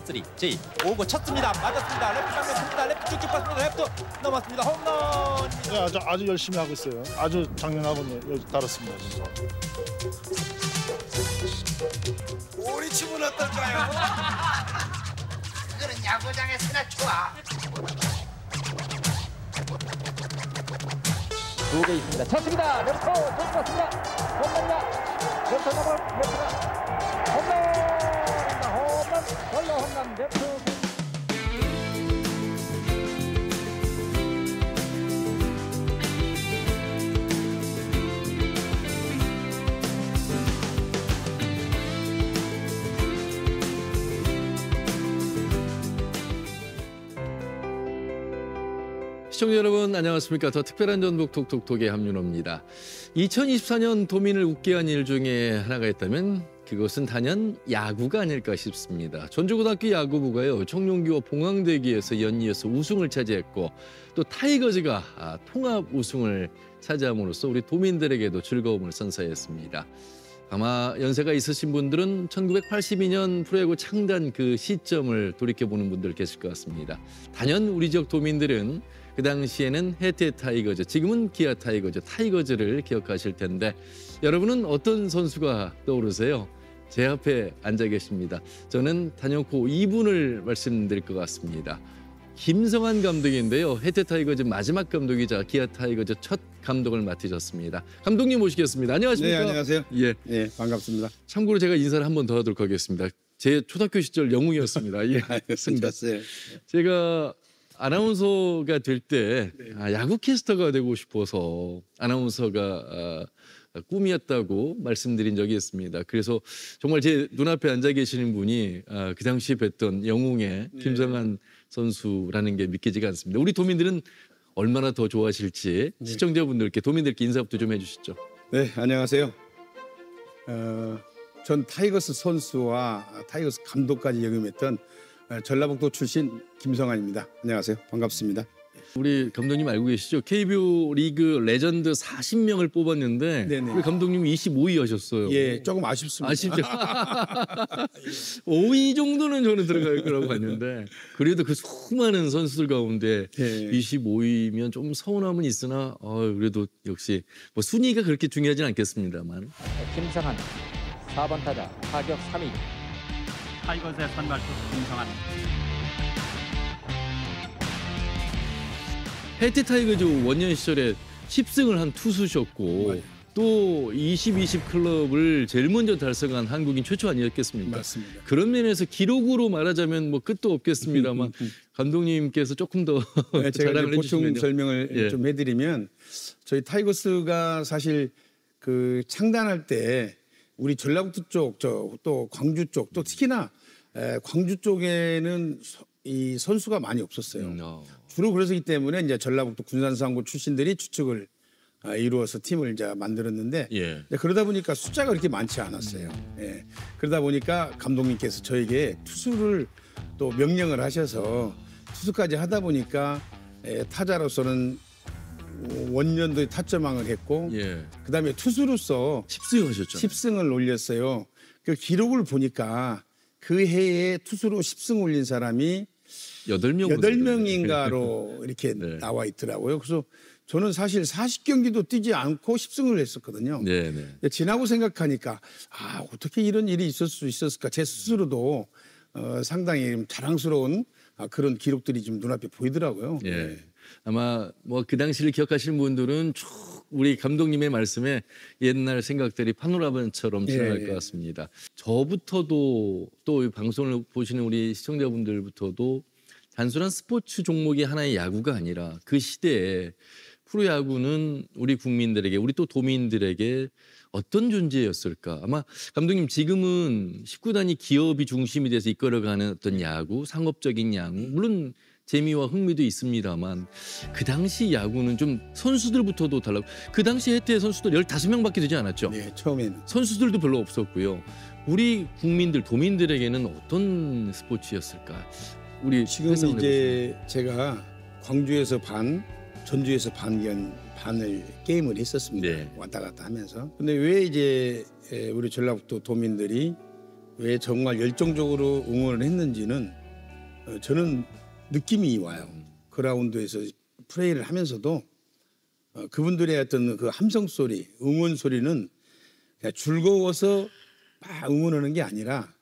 원쓰리 J 5구 쳤습니다. 맞았습니다. 레프트 방면 칩니다. 레프트 쭉쭉 봤습니다. 레프트 넘었습니다. 홈런. 네, 아주 열심히 하고 있어요. 아주 작년하고는 여기 다릅니다. 진짜. 우리 치면 어떨까요? 그거는 야구장에서나 좋아. 두 개 있습니다. 쳤습니다. 레프트 쳤습니다. 홈런이다. 레프트 넘어 레프트가 홈런 걸로 홈런 레프트. 시청자 여러분 안녕하십니까. 더 특별한 전북 톡톡톡의 함윤호입니다. 2024년 도민을 웃게 한 일 중에 하나가 있다면 그것은 단연 야구가 아닐까 싶습니다. 전주고등학교 야구부가요 청룡기와 봉황대기에서 연이어서 우승을 차지했고 또 타이거즈가 통합 우승을 차지함으로써 우리 도민들에게도 즐거움을 선사했습니다. 아마 연세가 있으신 분들은 1982년 프로야구 창단 그 시점을 돌이켜보는 분들 계실 것 같습니다. 단연 우리 지역 도민들은 그 당시에는 해태 타이거즈, 지금은 기아 타이거즈, 타이거즈를 기억하실 텐데 여러분은 어떤 선수가 떠오르세요? 제 앞에 앉아 계십니다. 저는 단연코 이분을 말씀드릴 것 같습니다. 김성환 감독인데요. 해태 타이거즈 마지막 감독이자 기아 타이거즈 첫 감독을 맡으셨습니다. 감독님 모시겠습니다. 안녕하십니까? 네, 안녕하세요. 예, 네, 반갑습니다. 참고로 제가 인사를 한 번 더 하도록 하겠습니다. 제 초등학교 시절 영웅이었습니다. 예, 알겠습니다. 제가 아나운서가 될 때 야구 캐스터가 되고 싶어서 아나운서가 꿈이었다고 말씀드린 적이 있습니다. 그래서 정말 제 눈앞에 앉아 계시는 분이 그 당시 뵀던 영웅의 김성환 선수라는 게 믿기지가 않습니다. 우리 도민들은 얼마나 더 좋아하실지 시청자분들께 도민들께 인사부터 좀 해주시죠. 네, 안녕하세요. 전 타이거스 선수와 타이거스 감독까지 역임했던 전라북도 출신 김성환입니다. 안녕하세요. 반갑습니다. 우리 감독님 알고 계시죠? KBO 리그 레전드 40명을 뽑았는데 네네. 우리 감독님이 25위 하셨어요. 예, 조금 아쉽습니다. 아쉽죠? 5위 정도는 저는 들어갈 거라고 봤는데 그래도 그 수많은 선수들 가운데 예. 25위면 좀 서운함은 있으나 그래도 역시 뭐 순위가 그렇게 중요하진 않겠습니다만 김성환 4번 타자 타격 3위. 타이거즈의 선발 투수 김성환. 해태 타이거즈 원년 시절에 10승을 한 투수셨고 맞아요. 또 20-20 클럽을 제일 먼저 달성한 한국인 최초 아니었겠습니까? 맞습니다. 그런 면에서 기록으로 말하자면 뭐 끝도 없겠습니다만 감독님께서 조금 더 네, 제가 자랑을 보충 해주시면요. 설명을 예. 좀 해드리면 저희 타이거스가 사실 그 창단할 때 우리 전라북도 쪽, 또 광주 쪽, 또 특히나 광주 쪽에는 이 선수가 많이 없었어요. 주로 그래서기 때문에 이제 전라북도 군산상고 출신들이 추측을 이루어서 팀을 이제 만들었는데 예. 그러다 보니까 숫자가 그렇게 많지 않았어요. 예. 그러다 보니까 감독님께서 저에게 투수를 또 명령을 하셔서 투수까지 하다 보니까 타자로서는 원년도에 타점왕을 했고 예. 그다음에 투수로서 10승 하셨죠. 10승을 올렸어요. 그 기록을 보니까 그 해에 투수로 10승 올린 사람이 8명 8명인가로 이렇게 네. 나와 있더라고요. 그래서 저는 사실 40경기도 뛰지 않고 10승을 했었거든요. 네네. 지나고 생각하니까 어떻게 이런 일이 있을 수 있었을까. 제 스스로도 상당히 자랑스러운 그런 기록들이 좀 눈앞에 보이더라고요. 예. 네. 아마 뭐 그 당시를 기억하시는 분들은 쭉 우리 감독님의 말씀에 옛날 생각들이 파노라마처럼 지나갈 예. 것 같습니다. 저부터도 또 이 방송을 보시는 우리 시청자분들부터도 단순한 스포츠 종목이 하나의 야구가 아니라 그 시대에 프로야구는 우리 국민들에게 우리 또 도민들에게 어떤 존재였을까? 아마 감독님 지금은 19단위 기업이 중심이 돼서 이끌어가는 어떤 야구, 상업적인 야구 물론 재미와 흥미도 있습니다만 그 당시 야구는 좀 선수들부터도 달라고 그 당시 해태 선수들 15명밖에 되지 않았죠? 네, 처음에는. 선수들도 별로 없었고요. 우리 국민들, 도민들에게는 어떤 스포츠였을까? 우리 지금 해석을 이제 제가 광주에서 반, 전주에서 반을 게임을 했었습니다. 네. 왔다 갔다 하면서. 근데 왜 이제 우리 전라북도 도민들이 왜 정말 열정적으로 응원을 했는지는 저는 느낌이 와요. 그라운드에서 플레이를 하면서도 그분들의 어떤 그 함성 소리, 응원 소리는 그냥 즐거워서 막 응원하는 게 아니라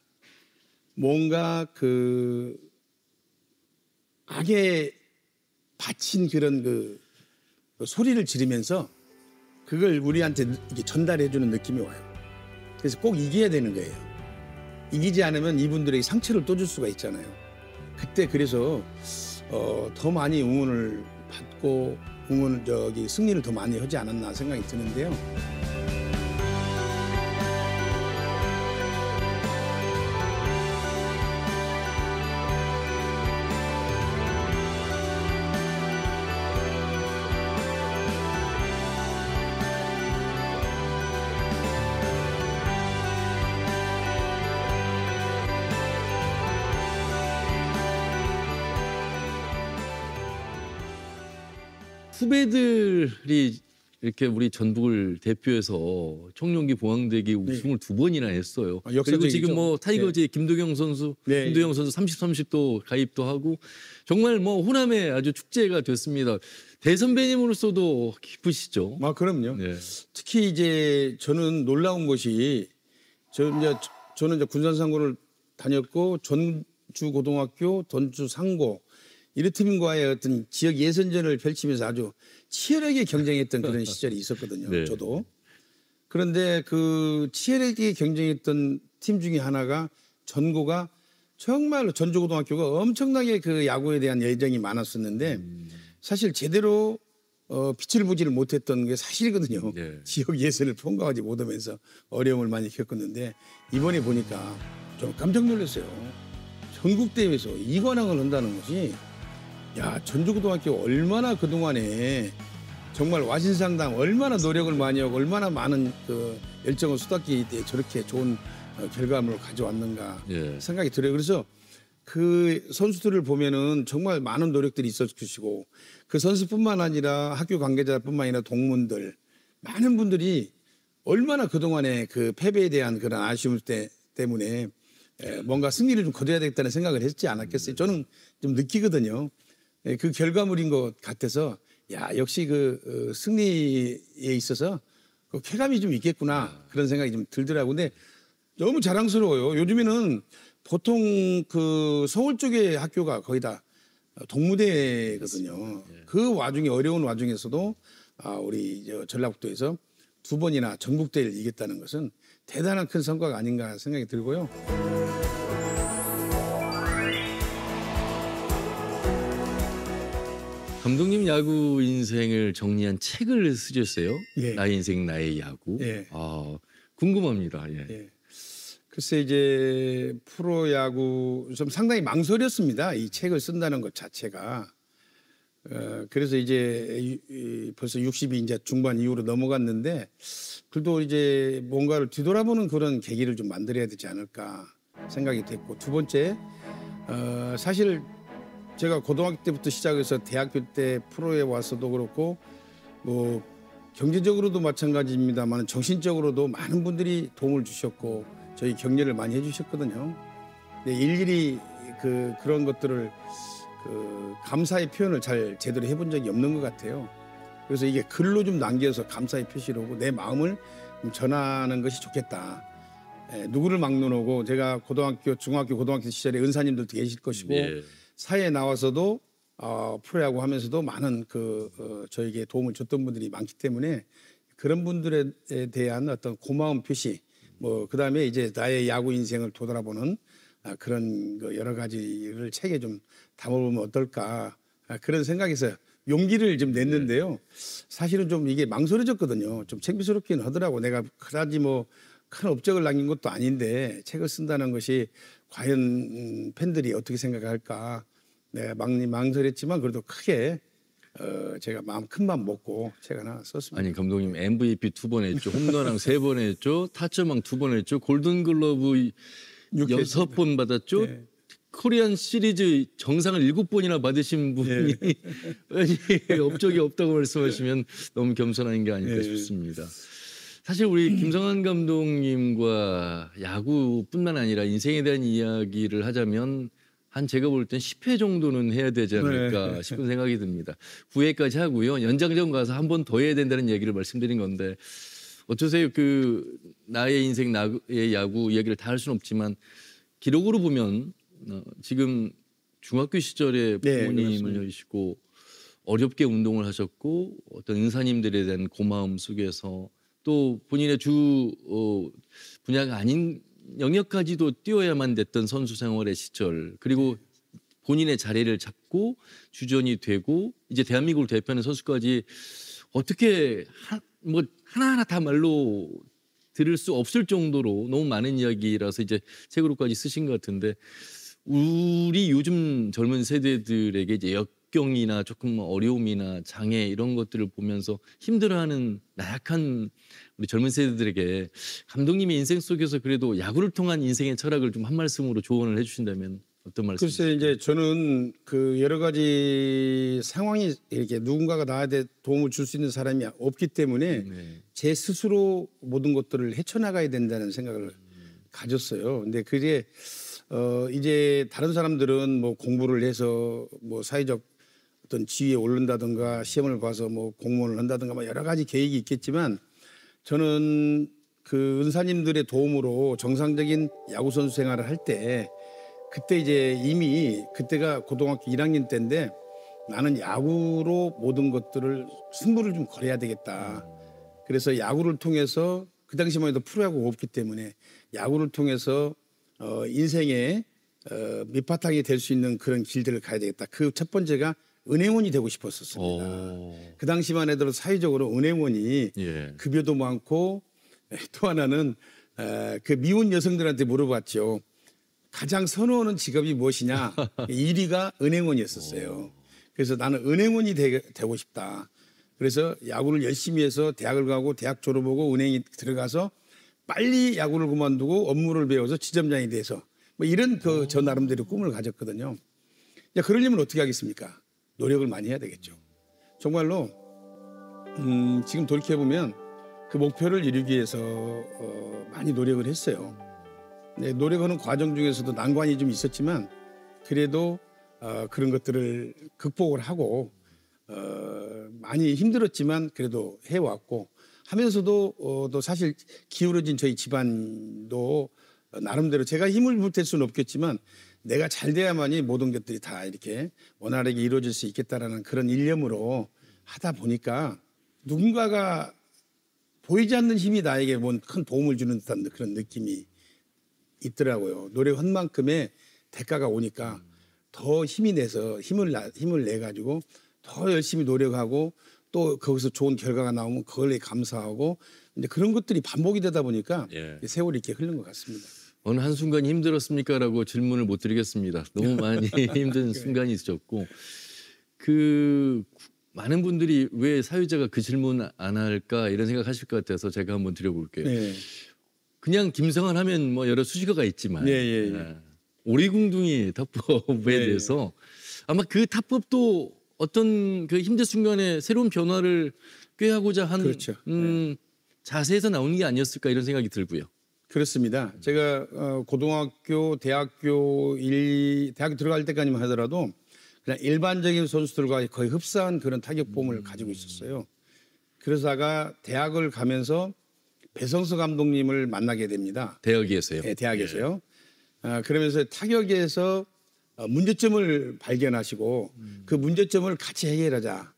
뭔가 그 악에 바친 그런 그 소리를 지르면서 그걸 우리한테 이렇게 전달해주는 느낌이 와요. 그래서 꼭 이겨야 되는 거예요. 이기지 않으면 이분들에게 상처를 또 줄 수가 있잖아요. 그때 그래서 더 많이 응원을 받고 승리를 더 많이 하지 않았나 생각이 드는데요. 후배들이 이렇게 우리 전북을 대표해서 청룡기 봉황대기 우승을 2번이나 했어요. 그리고 역사적이죠. 지금 뭐 타이거즈의 김도경 선수, 네. 김도영 선수 30-30도 가입도 하고 정말 뭐 호남의 아주 축제가 됐습니다. 대선배님으로서도 기쁘시죠? 아, 그럼요. 네. 특히 이제 저는 놀라운 것이 저는 이제 군산상고를 다녔고 전주고등학교, 전주상고 이런 팀과의 어떤 지역 예선전을 펼치면서 아주 치열하게 경쟁했던 그런 시절이 있었거든요. 네. 저도. 그런데 그 치열하게 경쟁했던 팀 중에 하나가 전고가 정말로 전주고등학교가 엄청나게 그 야구에 대한 애정이 많았었는데 사실 제대로 빛을 보지를 못했던 게 사실이거든요. 네. 지역 예선을 통과하지 못하면서 어려움을 많이 겪었는데 이번에 보니까 좀 깜짝 놀랐어요. 전국대회에서 2관왕을 한다는 것이 야, 전주고등학교 얼마나 그동안에 정말 와신상담 얼마나 노력을 많이 하고 얼마나 많은 그 열정을 쏟았기에 저렇게 좋은 결과물을 가져왔는가 예. 생각이 들어요. 그래서 그 선수들을 보면은 정말 많은 노력들이 있었을 것이고 그 선수뿐만 아니라 학교 관계자뿐만 아니라 동문들 많은 분들이 얼마나 그동안에 그 패배에 대한 그런 아쉬움 때문에 뭔가 승리를 좀 거둬야 되겠다는 생각을 했지 않았겠어요. 저는 좀 느끼거든요. 그 결과물인 것 같아서 야, 역시 그 승리에 있어서 그 쾌감이 좀 있겠구나 그런 생각이 좀 들더라고요. 근데 너무 자랑스러워요. 요즘에는 보통 그 서울 쪽의 학교가 거의 다 동무대거든요. 그 와중에 어려운 와중에서도 우리 전라북도에서 2번이나 전국대회를 이겼다는 것은 대단한 큰 성과가 아닌가 생각이 들고요. 감독님 야구 인생을 정리한 책을 쓰셨어요. 예. 나의 인생 나의 야구. 예. 아, 궁금합니다. 예. 예. 글쎄 이제 프로야구 좀 상당히 망설였습니다. 이 책을 쓴다는 것 자체가. 그래서 이제 벌써 60이 이제 중반 이후로 넘어갔는데 그래도 이제 뭔가를 뒤돌아보는 그런 계기를 좀 만들어야 되지 않을까 생각이 됐고 두 번째 사실 제가 고등학교 때부터 시작해서 대학교 때 프로에 와서도 그렇고 뭐 경제적으로도 마찬가지입니다만 정신적으로도 많은 분들이 도움을 주셨고 저희 격려를 많이 해주셨거든요. 근데 일일이 그런 것들을 감사의 표현을 잘 제대로 해본 적이 없는 것 같아요. 그래서 이게 글로 좀 남겨서 감사의 표시를 하고 내 마음을 좀 전하는 것이 좋겠다. 누구를 막론하고 제가 고등학교, 중학교, 고등학교 시절에 은사님들도 계실 것이고 예. 사회에 나와서도 프로야구 하면서도 많은 저에게 도움을 줬던 분들이 많기 때문에 그런 분들에 대한 어떤 고마운 표시 뭐 그다음에 이제 나의 야구 인생을 되돌아보는 그런 여러 가지를 책에 좀 담아보면 어떨까 그런 생각에서 용기를 좀 냈는데요. 사실은 좀 이게 망설여졌거든요. 좀 창피스럽긴 하더라고. 내가 그다지 뭐 큰 업적을 남긴 것도 아닌데 책을 쓴다는 것이 과연 팬들이 어떻게 생각할까. 내가 망설였지만 그래도 크게 제가 큰 마음 먹고 책 하나 썼습니다. 아니 감독님 MVP 2번 했죠. 홈런왕 3번 했죠. 타점왕 2번 했죠. 골든글러브 6번 받았죠. 네. 코리안 시리즈 정상을 7번이나 받으신 분이 업적이 없다고 말씀하시면 너무 겸손한 게 아닐까 네. 싶습니다. 사실 우리 김성환 감독님과 야구뿐만 아니라 인생에 대한 이야기를 하자면 한 제가 볼 땐 10회 정도는 해야 되지 않을까 싶은 생각이 듭니다. 9회까지 하고요. 연장전 가서 한 번 더 해야 된다는 얘기를 말씀드린 건데 어떠세요? 그 나의 인생 나의 야구 이야기를 다 할 수는 없지만 기록으로 보면 지금 중학교 시절에 부모님을 여시고 어렵게 운동을 하셨고 어떤 은사님들에 대한 고마움 속에서 또 본인의 주 분야가 아닌 영역까지도 뛰어야만 됐던 선수 생활의 시절 그리고 본인의 자리를 잡고 주전이 되고 이제 대한민국을 대표하는 선수까지 어떻게 뭐 하나하나 다 말로 들을 수 없을 정도로 너무 많은 이야기라서 이제 책으로까지 쓰신 것 같은데 우리 요즘 젊은 세대들에게 이제 역경이나 조금 어려움이나 장애 이런 것들을 보면서 힘들어하는 나약한 우리 젊은 세대들에게 감독님의 인생 속에서 그래도 야구를 통한 인생의 철학을 좀 한 말씀으로 조언을 해주신다면 어떤 말씀? 글쎄 이제 저는 그 여러 가지 상황이 이렇게 누군가가 나한테 도움을 줄 수 있는 사람이 없기 때문에 제 스스로 모든 것들을 헤쳐나가야 된다는 생각을 가졌어요. 근데 그게 이제 다른 사람들은 뭐 공부를 해서 뭐 사회적 어떤 지위에 오른다든가 시험을 봐서 뭐 공무원을 한다든가 뭐 여러 가지 계획이 있겠지만 저는 그 은사님들의 도움으로 정상적인 야구 선수 생활을 할 때 그때 이제 이미 그때가 고등학교 1학년 때인데 나는 야구로 모든 것들을 승부를 좀 걸어야 되겠다. 그래서 야구를 통해서 그 당시만 해도 프로야구가 없기 때문에 야구를 통해서 인생의 밑바탕이 될 수 있는 그런 길들을 가야 되겠다. 그 첫 번째가 은행원이 되고 싶었었습니다. 그 당시만 해도 사회적으로 은행원이 급여도 많고 또 하나는 그 미혼 여성들한테 물어봤죠. 가장 선호하는 직업이 무엇이냐? 1위가 은행원이었었어요. 그래서 나는 은행원이 되고 싶다. 그래서 야구를 열심히 해서 대학을 가고 대학 졸업하고 은행에 들어가서 빨리 야구를 그만두고 업무를 배워서 지점장이 돼서 뭐 이런 그 저 나름대로 꿈을 가졌거든요. 야, 그러려면 어떻게 하겠습니까? 노력을 많이 해야 되겠죠. 정말로 지금 돌이켜보면 그 목표를 이루기 위해서 많이 노력을 했어요. 네, 노력하는 과정 중에서도 난관이 좀 있었지만 그래도 그런 것들을 극복을 하고 많이 힘들었지만 그래도 해왔고 하면서도 또 사실 기울어진 저희 집안도 나름대로 제가 힘을 보탤 수는 없겠지만 내가 잘 돼야만이 모든 것들이 다 이렇게 원활하게 이루어질 수 있겠다라는 그런 일념으로 하다 보니까 누군가가 보이지 않는 힘이 나에게 뭔 큰 도움을 주는 듯한 그런 느낌이 있더라고요. 노력한 만큼의 대가가 오니까 더 힘이 내서 힘을 내 가지고 더 열심히 노력하고 또 거기서 좋은 결과가 나오면 그걸에 감사하고 이제 그런 것들이 반복이 되다 보니까 세월이 이렇게 흐른 것 같습니다. 어느 한순간이 힘들었습니까라고 질문을 못 드리겠습니다. 너무 많이 힘든 순간이 있었고 그 많은 분들이 왜 사회자가 그 질문 안 할까 이런 생각하실 것 같아서 제가 한번 드려볼게요. 그냥 김성환 하면 뭐 여러 수식어가 있지만 오리궁둥이 타법에 대해서 아마 그 타법도 어떤 그 힘든 순간에 새로운 변화를 꾀하고자 한 그렇죠. 자세에서 나오는 게 아니었을까 이런 생각이 들고요. 그렇습니다. 제가 고등학교, 대학교 들어갈 때까지만 하더라도 그냥 일반적인 선수들과 거의 흡사한 그런 타격폼을 가지고 있었어요. 그러다가 대학을 가면서 배성수 감독님을 만나게 됩니다. 대학에서요? 네, 대학에서요. 그러면서 타격에서 문제점을 발견하시고 그 문제점을 같이 해결하자.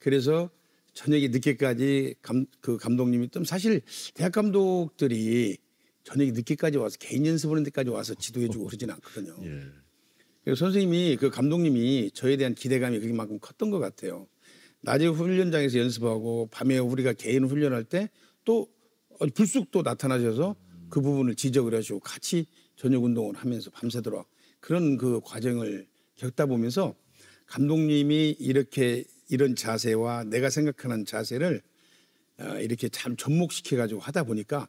그래서 저녁에 늦게까지 그 감독님이 좀 사실 대학 감독들이 저녁에 늦게까지 와서 개인 연습하는 데까지 와서 지도해주고 그러진 않거든요. 그래서 선생님이 그 감독님이 저에 대한 기대감이 그만큼 컸던 것 같아요. 낮에 훈련장에서 연습하고 밤에 우리가 개인 훈련할 때 또 불쑥 또 나타나셔서 그 부분을 지적을 하시고 같이 저녁 운동을 하면서 밤새도록 그런 그 과정을 겪다 보면서 감독님이 이런 자세와 내가 생각하는 자세를 이렇게 참 접목시켜 가지고 하다 보니까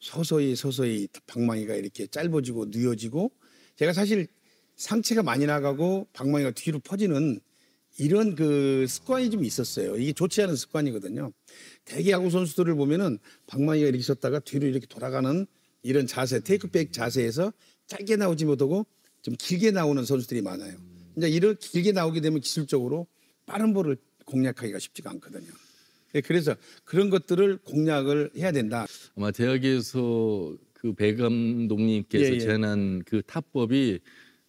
서서히 방망이가 이렇게 짧아지고 느어지고 제가 사실 상체가 많이 나가고 방망이가 뒤로 퍼지는 이런 그 습관이 좀 있었어요. 이게 좋지 않은 습관이거든요. 대개 야구 선수들을 보면은 방망이가 이렇게 섰다가 뒤로 이렇게 돌아가는 이런 자세, 테이크백 자세에서 짧게 나오지 못하고 좀 길게 나오는 선수들이 많아요. 이제 이런 길게 나오게 되면 기술적으로 빠른 볼을 공략하기가 쉽지가 않거든요. 그래서 그런 것들을 공략을 해야 된다. 아마 대학에서 그 배 감독님께서 예, 예. 제안한 그 타법이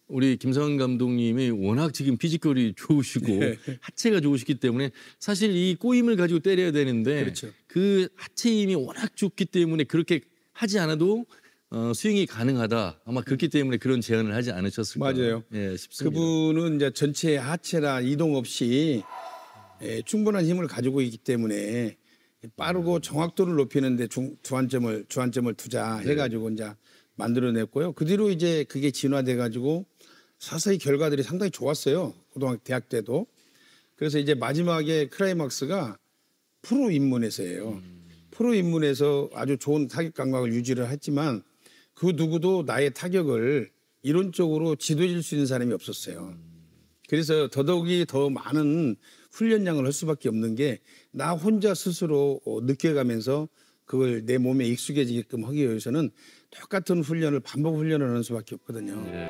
우리 김성환 감독님이 워낙 지금 피지컬이 좋으시고 네. 하체가 좋으시기 때문에 사실 이 꼬임을 가지고 때려야 되는데 그렇죠. 그 하체 힘이 워낙 좋기 때문에 그렇게 하지 않아도 스윙이 가능하다. 아마 그렇기 때문에 그런 제안을 하지 않으셨을까 맞아요. 예, 싶습니다. 그분은 이제 전체 하체나 이동 없이 충분한 힘을 가지고 있기 때문에 빠르고 정확도를 높이는데 주안점을 투자해가지고 이제 만들어냈고요. 그 뒤로 이제 그게 진화돼가지고 서서히 결과들이 상당히 좋았어요. 고등학교, 대학 때도. 그래서 이제 마지막에 클라이막스가 프로 입문에서예요. 프로 입문에서 아주 좋은 타격 감각을 유지를 했지만 그 누구도 나의 타격을 이론적으로 지도해 줄 수 있는 사람이 없었어요. 그래서 더더욱이 더 많은 훈련량을 할 수밖에 없는 게 나 혼자 스스로 느껴가면서 그걸 내 몸에 익숙해지게끔 하기 위해서는 똑같은 훈련을 반복 훈련을 하는 수밖에 없거든요. 예.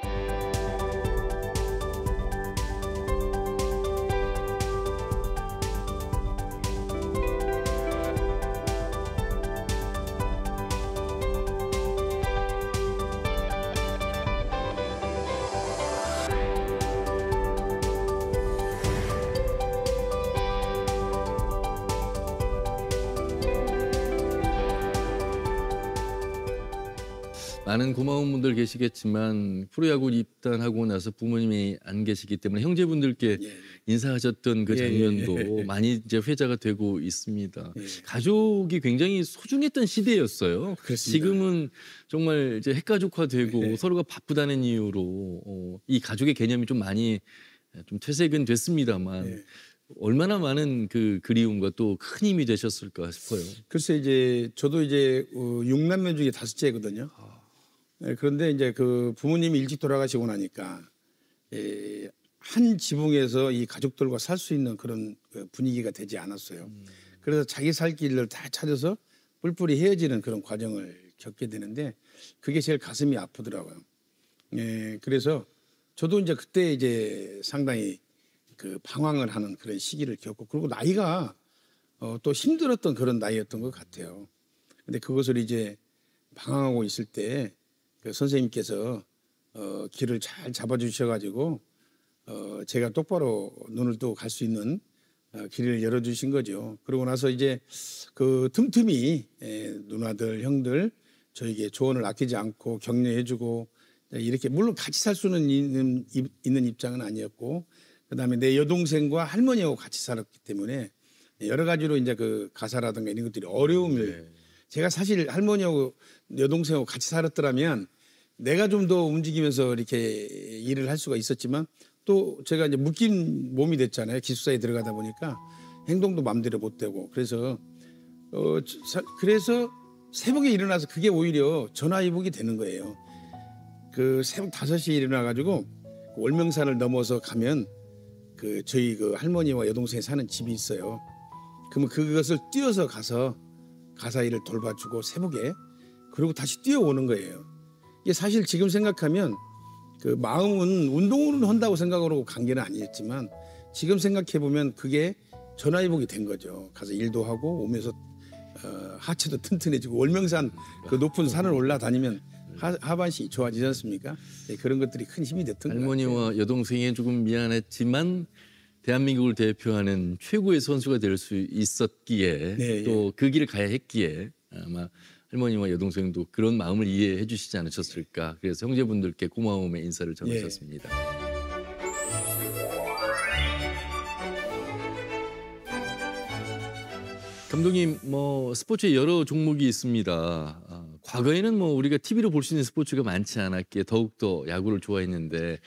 많은 고마운 분들 계시겠지만 프로야구 입단하고 나서 부모님이 안 계시기 때문에 형제분들께 인사하셨던 그 예, 장면도 예. 많이 이제 회자가 되고 있습니다. 예. 가족이 굉장히 소중했던 시대였어요. 그렇습니다. 지금은 정말 이제 핵가족화되고 예. 서로가 바쁘다는 이유로 이 가족의 개념이 좀 많이 좀 퇴색은 됐습니다만 예. 얼마나 많은 그 그리움과 또 큰 힘이 되셨을까 싶어요. 글쎄 이제 저도 이제 6남매 중에 5째거든요. 그런데 이제 그 부모님이 일찍 돌아가시고 나니까 한 지붕에서 이 가족들과 살 수 있는 그런 분위기가 되지 않았어요. 그래서 자기 살 길을 다 찾아서 뿔뿔이 헤어지는 그런 과정을 겪게 되는데 그게 제일 가슴이 아프더라고요. 그래서 저도 이제 그때 이제 상당히 그 방황을 하는 그런 시기를 겪고 그리고 나이가 또 힘들었던 그런 나이였던 것 같아요. 근데 그것을 이제 방황하고 있을 때 그 선생님께서 길을 잘 잡아주셔가지고 제가 똑바로 눈을 뜨고 갈 수 있는 길을 열어주신 거죠. 그러고 나서 이제 그 틈틈이 누나들, 형들 저에게 조언을 아끼지 않고 격려해주고 이렇게 물론 같이 살 수는 있는 입장은 아니었고 그다음에 내 여동생과 할머니하고 같이 살았기 때문에 여러 가지로 이제 그 가사라든가 이런 것들이 어려움을 제가 사실 할머니하고 여동생하고 같이 살았더라면 내가 좀 더 움직이면서 이렇게 일을 할 수가 있었지만 또 제가 이제 묶인 몸이 됐잖아요. 기숙사에 들어가다 보니까 행동도 마음대로 못 되고 그래서 그래서 새벽에 일어나서 그게 오히려 전화위복이 되는 거예요. 그 새벽 5시에 일어나 가지고 월명산을 넘어서 가면 그 저희 그 할머니와 여동생이 사는 집이 있어요. 그러면 그것을 뛰어서 가서 가사 일을 돌봐주고 새벽에 그리고 다시 뛰어오는 거예요. 이게 사실 지금 생각하면 그 마음은 운동으로 한다고 생각으로 간 게 아니었지만 지금 생각해 보면 그게 전화위복이 된 거죠. 가서 일도 하고 오면서 하체도 튼튼해지고 월명산 그 높은 산을 올라다니면 하반신이 좋아지지 않습니까? 그런 것들이 큰 힘이 됐던 거예요. 할머니와 여동생이 조금 미안했지만 대한민국을 대표하는 최고의 선수가 될 수 있었기에 네, 또 그 길을 가야 했기에 아마 할머니와 여동생도 그런 마음을 이해해 주시지 않으셨을까. 그래서 형제분들께 고마움의 인사를 전하셨습니다. 감독님, 뭐 스포츠에 여러 종목이 있습니다. 과거에는 뭐 우리가 TV로 볼 수 있는 스포츠가 많지 않았기에 더욱더 야구를 좋아했는데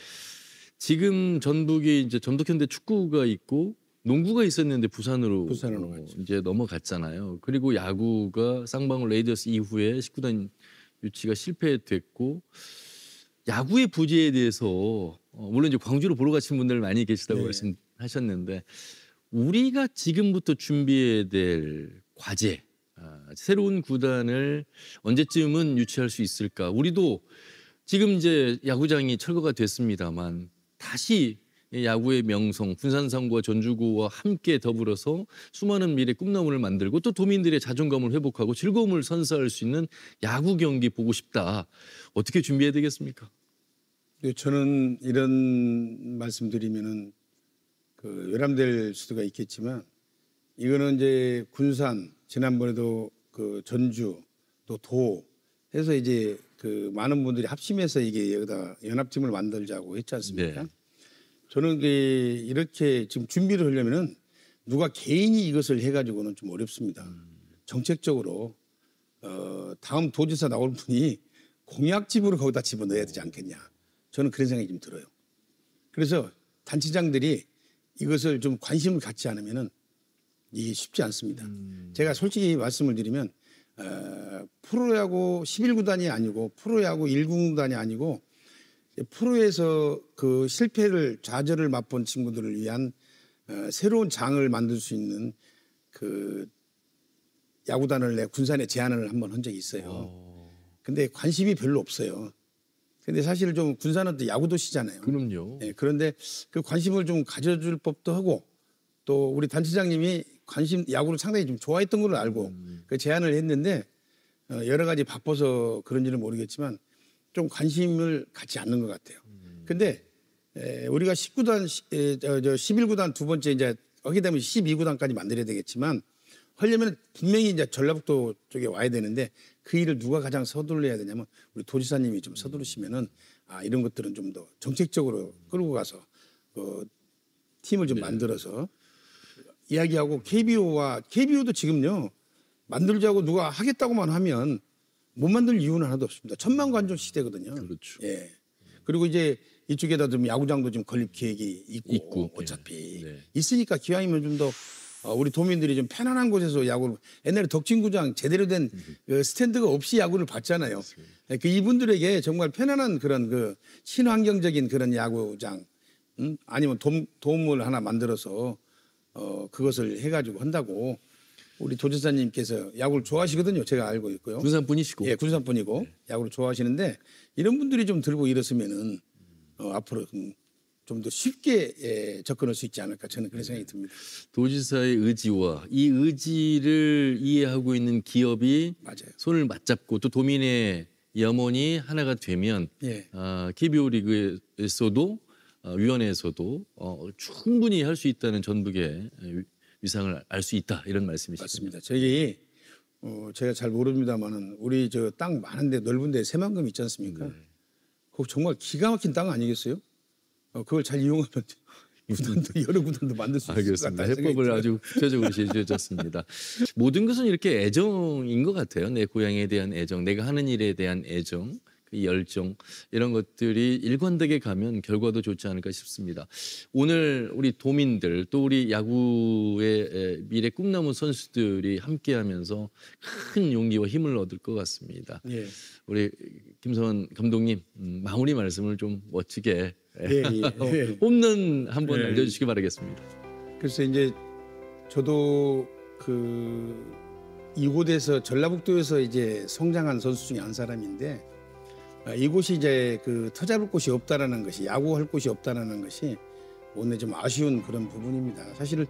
지금 전북이 이제 전북현대 축구가 있고 농구가 있었는데 부산으로 이제 넘어갔잖아요. 그리고 야구가 쌍방울 레이더스 이후에 19단 유치가 실패됐고 야구의 부재에 대해서 물론 이제 광주로 보러 가신 분들 많이 계시다고 하셨는데 우리가 지금부터 준비해야 될 과제, 새로운 구단을 언제쯤은 유치할 수 있을까? 우리도 지금 이제 야구장이 철거가 됐습니다만 다시 야구의 명성, 군산상구와 전주구와 함께 더불어서 수많은 미래 꿈나무를 만들고 또 도민들의 자존감을 회복하고 즐거움을 선사할 수 있는 야구 경기 보고 싶다. 어떻게 준비해야 되겠습니까? 저는 이런 말씀드리면은 그 외람될 수가 있겠지만 이거는 이제 군산 지난번에도 그 전주 또 도 해서 이제 그 많은 분들이 합심해서 이게 여기다 연합팀을 만들자고 했지 않습니까? 네. 저는 이렇게 지금 준비를 하려면은 누가 개인이 이것을 해가지고는 좀 어렵습니다. 정책적으로 다음 도지사 나올 분이 공약집으로 거기다 집어넣어야 되지 않겠냐. 저는 그런 생각이 좀 들어요. 그래서 단체장들이 이것을 좀 관심을 갖지 않으면은 이게 쉽지 않습니다. 제가 솔직히 말씀을 드리면 프로야구 11구단이 아니고 프로야구 1군단이 아니고 프로에서 그 실패를 좌절을 맛본 친구들을 위한 새로운 장을 만들 수 있는 그 야구단을 내 군산에 제안을 한번 한 적이 있어요. 근데 관심이 별로 없어요. 근데 사실 좀 군산은 또 야구 도시잖아요. 그럼요. 네, 그런데 그 관심을 좀 가져줄 법도 하고 또 우리 단체장님이 야구를 상당히 좀 좋아했던 걸로 알고 그 제안을 했는데 여러 가지 바빠서 그런지는 모르겠지만 좀 관심을 갖지 않는 것 같아요. 근데 우리가 11구단 두 번째 이제 하게 되면 12구단까지 만들어야 되겠지만 하려면 분명히 이제 전라북도 쪽에 와야 되는데 그 일을 누가 가장 서둘러야 되냐면 우리 도지사님이 좀 서두르시면은 이런 것들은 좀 더 정책적으로 끌고 가서 팀을 좀 만들어서 이야기하고 KBO도 지금요 만들자고 누가 하겠다고만 하면 못 만들 이유는 하나도 없습니다. 1000만 관중 시대거든요. 그렇죠. 예. 그리고 이제 이쪽에다 좀 야구장도 좀 건립 계획이 있고 어차피 네. 있으니까 기왕이면 좀 더 우리 도민들이 좀 편안한 곳에서 야구를 옛날에 덕진구장 제대로 된 그 스탠드가 없이 야구를 봤잖아요. 그 이분들에게 정말 편안한 그런 그 친환경적인 그런 야구장 아니면 돔을 하나 만들어서 그것을 해가지고 한다고 우리 도지사님께서 야구를 좋아하시거든요. 제가 알고 있고요. 군산 분이시고. 예, 군산 분이고 야구를 좋아하시는데 이런 분들이 좀 들고 일었으면은 앞으로 좀 더 쉽게 접근할 수 있지 않을까 저는 그런 생각이 듭니다. 도지사의 의지와 이 의지를 이해하고 있는 기업이 맞아요. 손을 맞잡고 또 도민의 염원이 하나가 되면 예. KBO 리그에서도 위원회에서도 충분히 할 수 있다는 전북의 위상을 알 수 있다 이런 말씀이시죠. 맞습니다. 저기 제가 잘 모릅니다만은 우리 저 땅 많은데 넓은데 새만금 있지 않습니까? 그거 정말 기가 막힌 땅 아니겠어요? 그걸 잘 이용하면 구단도 여러 구단도 만들 수 있을 것 알겠습니다. 같다는 생각이 해법을 들어요. 아주 구체적으로 제시해줬습니다. 모든 것은 이렇게 애정인 것 같아요. 내 고향에 대한 애정, 내가 하는 일에 대한 애정, 그 열정 이런 것들이 일관되게 가면 결과도 좋지 않을까 싶습니다. 오늘 우리 도민들 또 우리 야구의 미래 꿈나무 선수들이 함께하면서 큰 용기와 힘을 얻을 것 같습니다. 예. 우리 김성원 감독님 마무리 말씀을 좀 멋지게 예. 홈런 한번 알려주시기 바라겠습니다. 그래서 이제 저도 이곳에서 전라북도에서 이제 성장한 선수 중에 한 사람인데 이곳이 이제 터잡을 곳이 없다라는 것이 야구할 곳이 없다라는 것이 오늘 좀 아쉬운 그런 부분입니다. 사실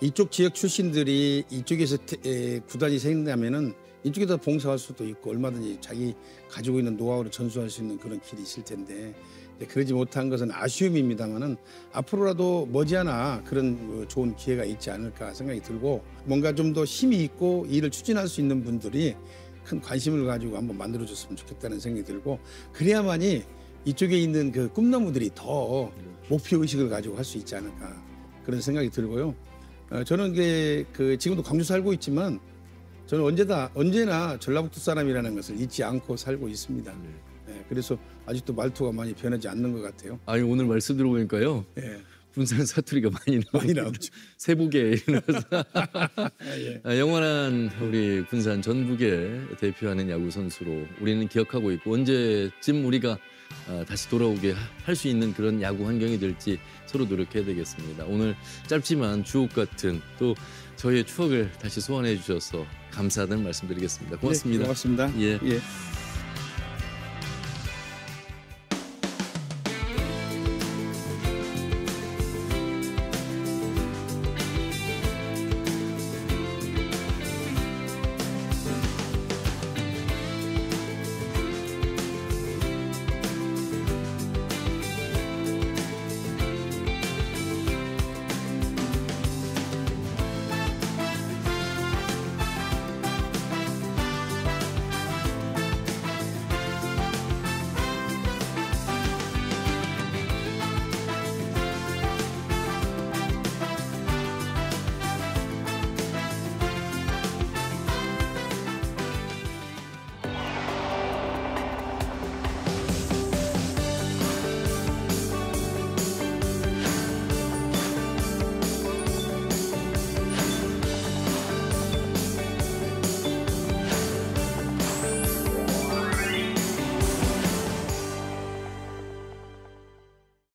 이쪽 지역 출신들이 이쪽에서 구단이 생긴다면은 이쪽에다 봉사할 수도 있고 얼마든지 자기 가지고 있는 노하우를 전수할 수 있는 그런 길이 있을 텐데 그러지 못한 것은 아쉬움입니다만은 앞으로라도 머지않아 그런 좋은 기회가 있지 않을까 생각이 들고 뭔가 좀 더 힘이 있고 일을 추진할 수 있는 분들이 큰 관심을 가지고 한번 만들어줬으면 좋겠다는 생각이 들고 그래야만이 이쪽에 있는 그 꿈나무들이 더 목표 의식을 가지고 할 수 있지 않을까 그런 생각이 들고요. 저는 지금도 광주 살고 있지만 저는 언제나 전라북도 사람이라는 것을 잊지 않고 살고 있습니다. 네, 그래서 아직도 말투가 많이 변하지 않는 것 같아요. 아니 오늘 말씀 들어보니까요. 예. 군산 사투리가 많이 나오죠. 세북에 예. 영원한 우리 군산 전북에 대표하는 야구 선수로 우리는 기억하고 있고 언제쯤 우리가 다시 돌아오게 할 수 있는 그런 야구 환경이 될지 서로 노력해야 되겠습니다. 오늘 짧지만 주옥 같은 또 저희의 추억을 다시 소환해 주셔서 감사하다는 말씀드리겠습니다. 고맙습니다. 네, 고맙습니다. 예. 예.